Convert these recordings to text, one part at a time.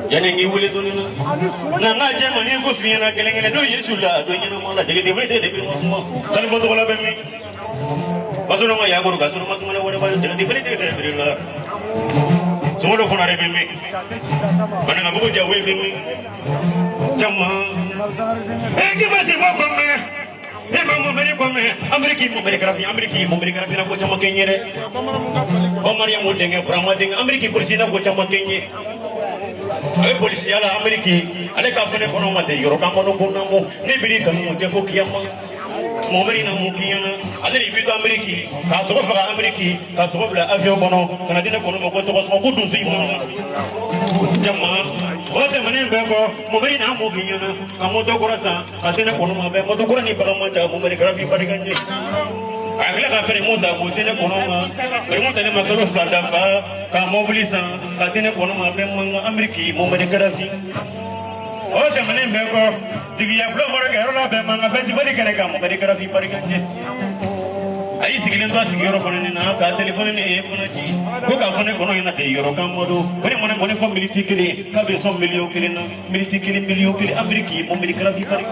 Yani wule donina na Germany go fiena kelengele do yesula do nyina mala jege de vrete de primusmo salvo to la bemi basuno ma ya goru gasuru masuma wala wala de vrete de brila sumo ko na re bemi bana ngabu jawe bemi jamma e ki basi mo ko me e ma mo meri ko me ameriki mo meri grafi na ko jamma kenyere o maria mo denge brama denge ameriki polisi na ko jamma kenye ale polisi ala ameriki ale ka fane kono mate yoro ka mono kono mo ne biri kan mo defo kiyama mo meri na mo kiyana ale ri bito ameriki ka so fa ameriki ka so bla avion kono kana dina kono mo ko to ko ko dun fi mo jamma o de manen be ko mo meri na mo kiyana ka mo to korasa ka dina kono ma be mo to korani ba ma ta mo meri grafi ba diganje agla ka premonta ko dina kono ma premonta ne ma ko fla da fa ka mobilisa ka dina kono ma be mo ameriki mo meri grafi o de manen be ko digi ya blo moro ga rola be ma nga fesi bari kene ka mo meri grafi ba diganje ay sigilin to sigiro fone na ka telephone ne e fone ji ko ka fone kono ina de yoro ka modo bari mo ne ko ne fo militi kili ka be 100 million kili na militi kili million kili ameriki mo meri grafi bari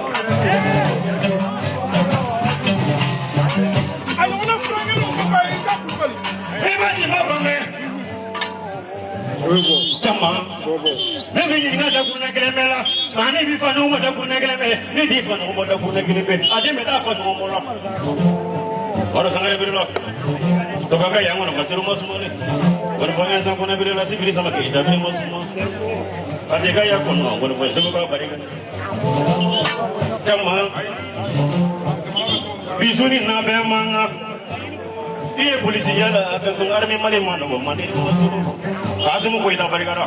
Chama, never you got a good neglemela, and if you know what a good negleme, ni different what a good negleme, I didn't have for no more. What is a very lot? Toga young one of Mastermas money. When for instance, when I be a civil some case, I was more. I think I have one when we say about it. Chama, Bisuni Nabemanga. Ini polisi yala army mali mano mani masulu kazimu ko ita barigara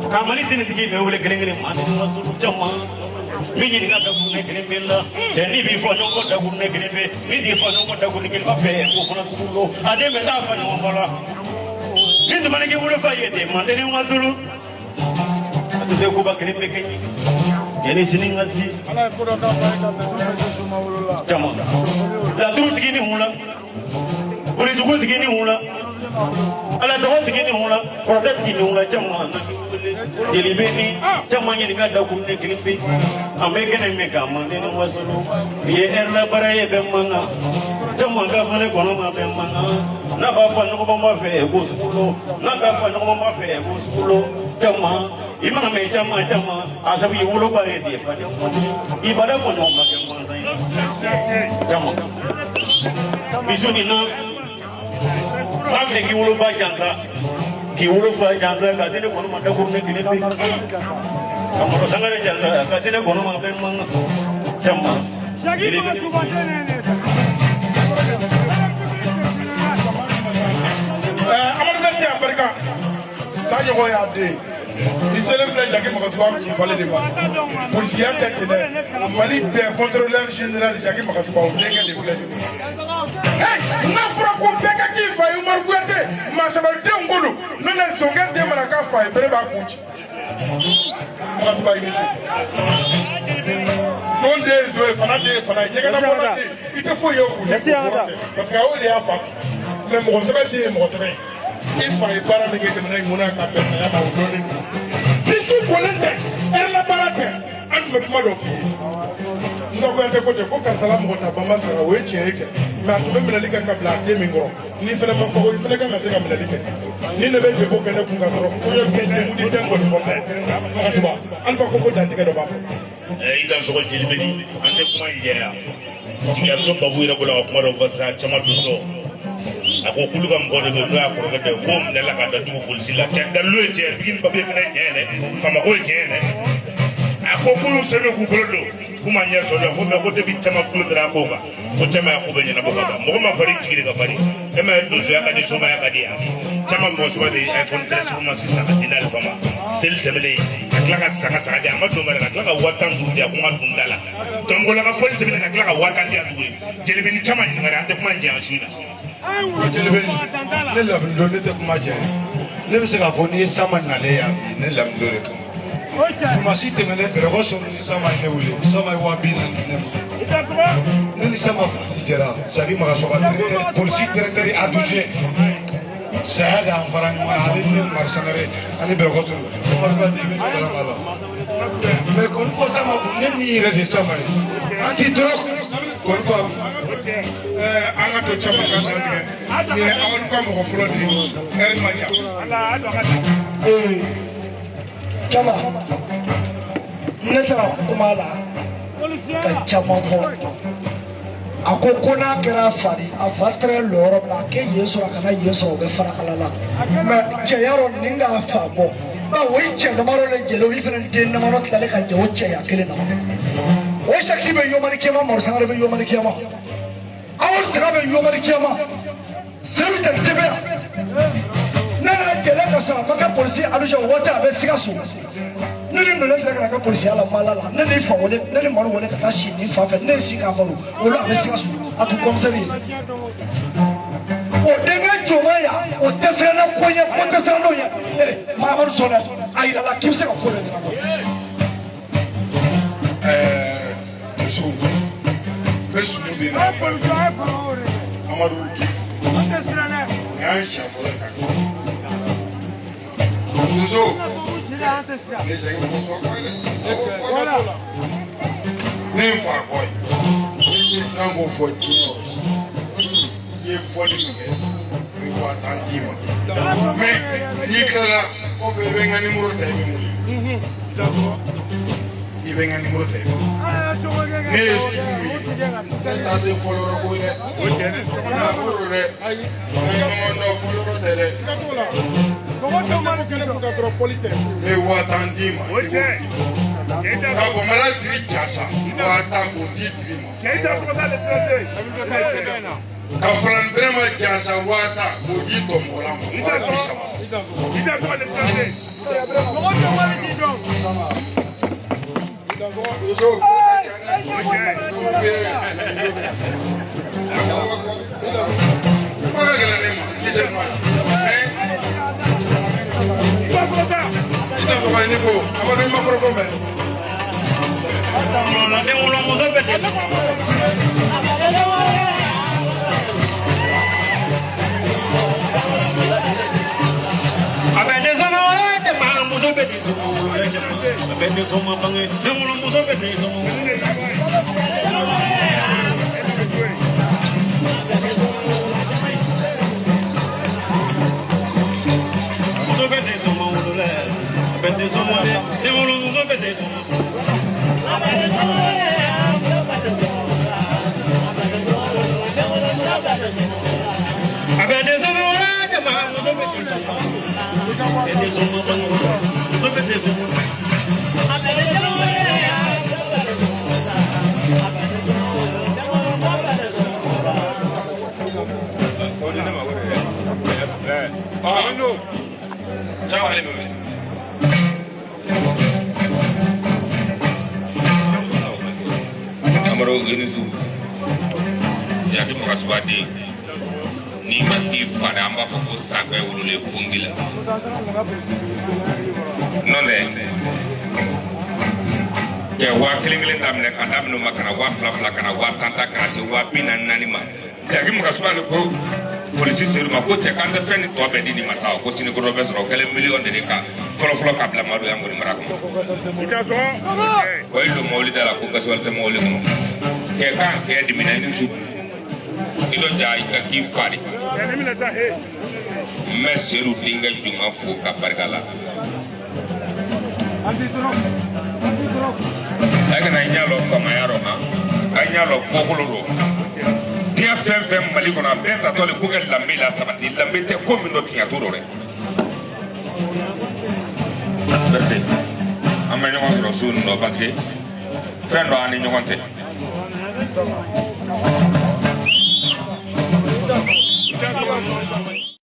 kamali tin tiki be wole gelengene mani masulu chama mini ni ngada kunne gelembela teni bi fo nyoko da kunne gelembe ni di fo nyoko da kunne gelba fe ko kuna sulu ade me da fa nyoko bola ni mani ke wole fa yede mani masulu atu de ko ba gelembe kenyi yani sini ngasi ala ko da barika suma wala chama la turu tiki ni hula Uli tuku tiki ni hula, ala tuku tiki ni hula, korda tiki ni hula cama, jadi bini cama yang ni ada kunne kiripi, Amerika ni mereka mandi ni wasulu, ye erla bara ye bemanga, cama kafane kono ma bemanga, na bafa nuko bamba fe kusulo, na bafa nuko bamba fe kusulo, cama, imana me cama, asabi ulo bare dia, ibadah kono ma bemanga, cama, bisuni na. Pablo ki wolo ba jansa ka dine kono ma da kurne gine pe kamaro sangare jansa ka dine kono ma be manga chamma shagi ma subate ne amar beti amerika sa jogo ya de isele flèche Jacques Makasuba qui fallait débattre policier tête Mali bien contrôleur général Jacques Makasuba on dégage des flèches hey na fura ko peka ki fa Umar Guete ma sabal de ngulu no na songa de malaka fa bere ba kunchi Makasuba inisi fonde zo fana de fana yega na fana de ite fo yo parce que o de afa mais mo sabal de mo sabal il fallait pas me que mon ka pesa ya ba odoni bisu kolente ela barate tun bɛ kuma dɔ f'i ye n ka koyate ko ten ko karisa la mɔgɔ ta banba sara o ye tiɲɛ ye kɛ mɛ a tun bɛ minɛli kɛ ka bila a den min kɔrɔ n'i fana ma fɔ i fana kan ka se ka minɛli kɛ ni ne bɛ debo kɛ ne kun ka sɔrɔ ko ye kɛ den di den kɔni fɔ tɛ kasuba alifa ko dantigɛ dɔ b'a fɔ. I ka sɔgɔ jeli bɛ ni an tɛ kuma in jɛya jigi a bɛ bafu yɛrɛ bolo a kuma dɔ fɔ sisan caman dun dɔ a ko kulu ka mɔgɔ de bɛ n'o y'a kɔrɔkɛ dɛ fo minɛla ka datugu polisi la cɛ dalilu ye tiɲɛ bigi ni papiye fana ye tiɲɛ dɛ famako ye tiɲɛ dɛ a ko k'u y'u sɛbɛn k'u bolo don k'u ma ɲɛ sɔrɔ ko mɛ ko depuis caman kulo dara a ko kan ko caman y'a ko bɛ ɲɛnabɔ ka ban mɔgɔ ma fari jigi de ka fari e ma ye donsoya ka di somaya ka di yan caman mɔgɔ saba de iPhone 13 ko ma sisan ka di n'ale fama seli tɛmɛlen ka tila ka saga di a ma don ka tila ka 50,000 di a ko n ka dun da la tɔnbɔla ka fɔli tɛmɛnen ka tila ka 50 di a tuguni jeli bɛ ni caman ɲininkali an tɛ kuma in jɛ yan si la. jeli bɛ ne lamini ne tɛ kuma jɛ ne bɛ se k'a fɔ n'i ye sama nalen yan ne lamini de kama. Tuma si tɛmɛnen bɛrɛ ko sɔrɔ ni sama ye ne wele sama ye 40,000 ne wele ne ni sama fili jɛra sadi magasoba polisi directeur adjoint saya dan fara ɲɔgɔn na ale ni marisangare ani bɛrɛ ko sɔrɔ mais kɔni fɔ sama kun ne ni yɛrɛ de sama ye an ti dɔrɔn kɔni fɔ an ka to caman ka dantigɛ ni ye aw ka mɔgɔ fɔlɔ de ye hɛrɛ ma ɲa. Chama ne taara kuma la ka caman fɔ a ko n'a kɛra fadi a fa tɛrɛ lɔrɔ min na a kɛ yen sɔrɔ a kana yen sɔrɔ o bɛ fara ala la mɛ cɛya rɔ ni k'a fa bɔ o ye cɛ damadɔ de jɛlen o ye fana den damadɔ tilalen ka jɛ o cɛya kelen na o saki bɛ yomani kiyama marosangare bɛ yomani kiyama aw taga bɛ yomani kiyama sɛbi tɛ tɛmɛ yan ne yɛrɛ jɛlen ka sɔrɔ a ma kɛ polisi alusɛ o waati a bɛ Sikaso ne ni minɛn tila kana kɛ polisiya la Mala la ne ni fa wele ne ni Madu wele ka taa si nin fan fɛ ne ye si k'a balo o la a bɛ Sikaso a tun komisɛri ye o denkɛ jɔnma yan o tɛ fɛn na ko ɲɛ ko tɛ siran n'o ɲɛ Mahamadu sɔn dɛ a yira la k'i bɛ se ka ko dɔ ɲɛnabɔ. musow bɛ sumu de na Amadu nin y'an siɲɛ fɔlɔ ka kɛ musow ne segin ko fɔ kɔ dɛ ne n fa kɔ ye siran k'o fɔ diɲɛ i ye fɔli min kɛ n bɛ 50 d'i ma mais n'i tilala kɔfɛ i bɛ n ka numéro ta i bɛ n wele i bɛ n ka numéro ta i bɛ n wele ne ye sugu min ye ne ta tɛ fɔlɔ yɔrɔ ko ye dɛ nafolo dɛ an ye ɲɔgɔn dɔn fɔlɔ yɔrɔ tɛ dɛ ne ye 50 d'i ma ka bɔ mala diri jasa 50 k'o di diri ma ka falan bɛrɛma jasa 50 k'o di tɔnbɔla ma ni mati fada amba foko sakwe ulule fungila nonde ke wa kling damne kadam no makana wa fla kana wa tanta kana se wa bina nani ma jagi makasubale ko polisi seru ma ko cɛ k'an tɛ fɛn ni tɔ bɛɛ di nin ma sa ko sini ko dɔ bɛ sɔrɔ 1 miliyɔn de ka fɔlɔ ka bila Madu Yankuri mara kɔnɔ o ye don mɔbili da la ko gasoil tɛ mɔbili kɔnɔ kɛ kan kɛ dimina i ni su i dɔ ja i ka k'i fa de n bɛ seru denkɛ Juma fo ka barika la a kana i ɲa lɔ famaya rɔ ma a ɲa lɔ kɔkolo rɔ diɲɛ fɛn fɛn Mali kɔnɔ a bɛɛ tatɔ le ko kɛ danbe la sabati danbe tɛ ko min dɔ tiɲɛ t'o rɔ dɛ Berete an bɛ ɲɔgɔn sɔrɔ su ninnu dɔ parce que fɛn dɔ an ni ɲɔgɔn tɛ